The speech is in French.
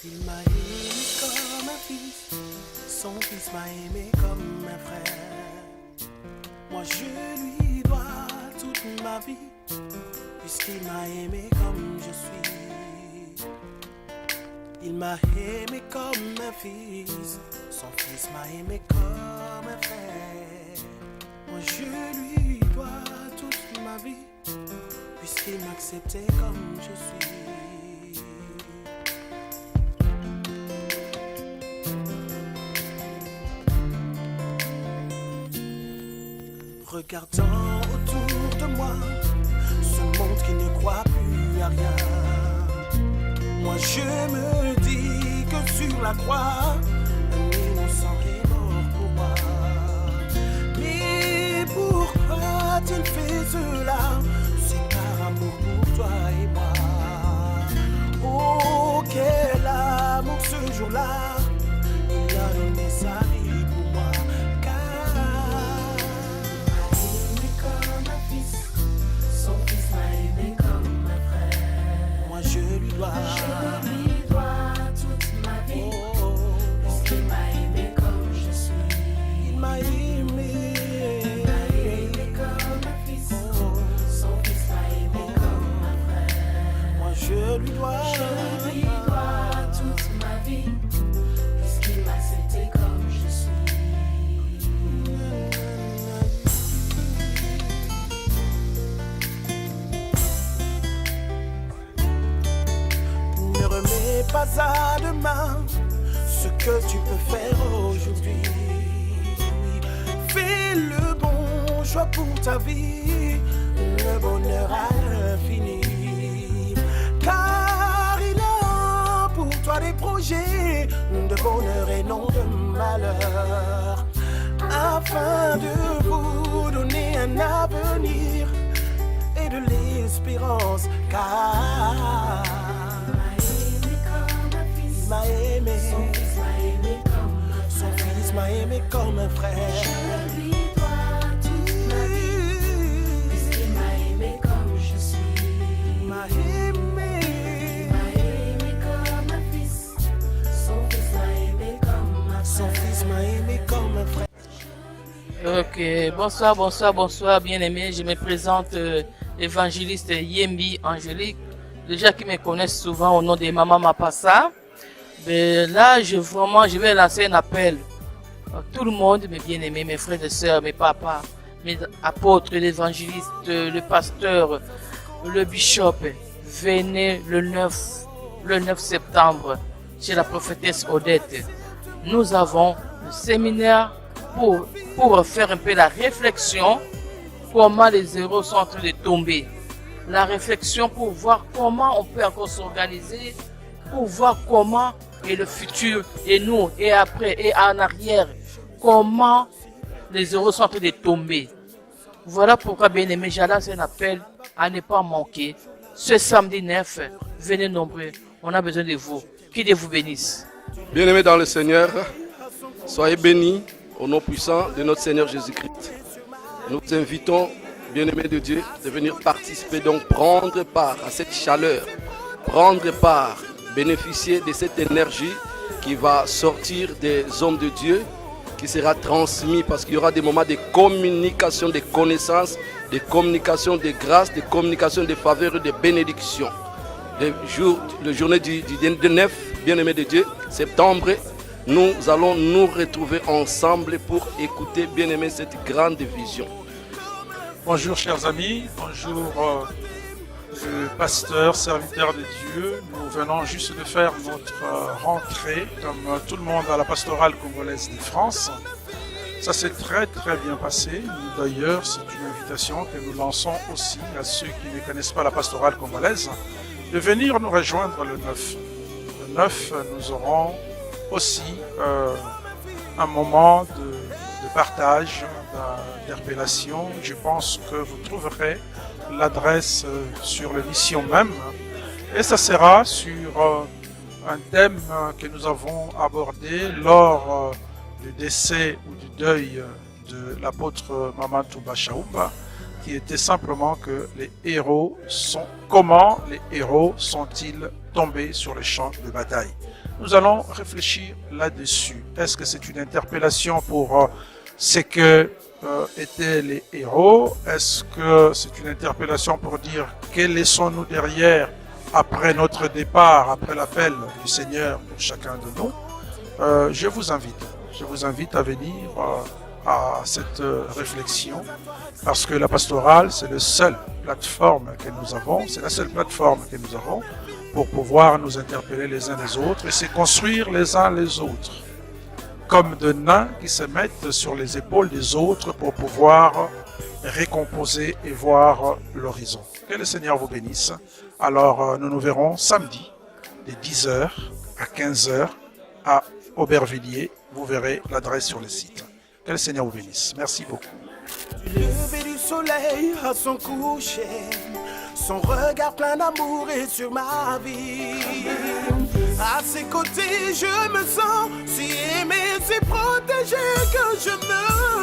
Il m'a aimé comme un fils, son fils m'a aimé comme un frère. Moi je lui dois toute ma vie, puisqu'il m'a aimé comme je suis. Il m'a aimé comme un fils, son fils m'a aimé comme un frère. Moi je lui dois toute ma vie, puisqu'il m'a accepté comme je suis. Regardant autour de moi, ce monde qui ne croit plus à rien. Moi je me dis que sur la croix, un innocent est mort pour moi. Mais pourquoi a-t-il fait cela? C'est par amour pour toi et moi. Oh quel amour ce jour-là, il a donné sa vie pour moi. Je lui dois toute ma vie, puisqu'il m'a aimé comme je suis. Il m'a aimé comme un fils, son fils m'a aimé comme un frère. Moi je lui dois toute ma vie, puisqu'il m'a accepté comme je suis. Ne remets pas à demain ce que tu peux faire aujourd'hui. Fais le bon choix pour ta vie, le bonheur à l'infini. Car il a pour toi des projets de bonheur et non de malheur, afin de vous donner un avenir et de l'espérance. Car il m'a aimé, son fils m'a aimé comme un frère. Je lui dois toute ma vie, puisqu'il m'a aimé comme je suis. Il m'a aimé comme un fils, son fils m'a aimé comme un frère. Son fils m'a aimé comme un frère. Ok, bonsoir, bien-aimés. Je me présente évangéliste Yembi Angélique. Les gens qui me connaissent souvent au nom de Maman Mapassa. Mais là, je vais lancer un appel à tout le monde, mes bien-aimés, mes frères et sœurs, mes papas, mes apôtres, l'évangéliste, le pasteur, le bishop. Venez le 9 septembre chez la prophétesse Odette. Nous avons le séminaire pour faire un peu la réflexion, comment les héros sont en train de tomber. La réflexion pour voir comment on peut encore s'organiser, pour voir comment et le futur, et nous, et après, et en arrière, comment les héros sont en train de tomber. Voilà pourquoi, bien aimé, j'ai lancé un appel à ne pas manquer. Ce samedi 9, venez nombreux, on a besoin de vous. Que Dieu vous bénisse. Bien aimés dans le Seigneur, soyez bénis au nom puissant de notre Seigneur Jésus-Christ. Nous vous invitons, bien aimés de Dieu, de venir participer, donc prendre part à cette chaleur, prendre part, bénéficier de cette énergie qui va sortir des hommes de Dieu, qui sera transmise parce qu'il y aura des moments de communication, de connaissances, de communication de grâce, de communication de faveur et de bénédiction. Le journée du 9, bien-aimé de Dieu, septembre, nous allons nous retrouver ensemble pour écouter, bien-aimé, cette grande vision. Bonjour chers amis, bonjour pasteur, serviteur de Dieu. Nous venons juste de faire notre rentrée, comme tout le monde, à la pastorale congolaise de France. Ça s'est très bien passé. D'ailleurs, c'est une invitation que nous lançons aussi à ceux qui ne connaissent pas la pastorale congolaise, de venir nous rejoindre le 9. Le 9, nous aurons aussi un moment de partage, d'interpellation. Je pense que vous trouverez l'adresse sur l'émission même, et ça sera sur un thème que nous avons abordé lors du décès ou du deuil de l'apôtre Mamadou Bachaouba, qui était simplement que comment les héros sont-ils tombés sur le champ de bataille. Nous allons réfléchir là-dessus. Est-ce que c'est une interpellation pour ce que étaient les héros? Est-ce que c'est une interpellation pour dire quels laissons-nous derrière après notre départ, après l'appel du Seigneur pour chacun de nous? Je vous invite à venir à cette réflexion, parce que la pastorale, c'est la seule plateforme que nous avons, pour pouvoir nous interpeller les uns les autres et se construire les uns les autres, comme de nains qui se mettent sur les épaules des autres pour pouvoir récomposer et voir l'horizon. Que le Seigneur vous bénisse. Alors, nous nous verrons samedi, de 10h à 15h à Aubervilliers. Vous verrez l'adresse sur le site. Que le Seigneur vous bénisse. Merci beaucoup. Du lever du soleil à son coucher, son regard plein d'amour est sur ma vie. À ses côtés, je me sens si aimé, si protégé que je me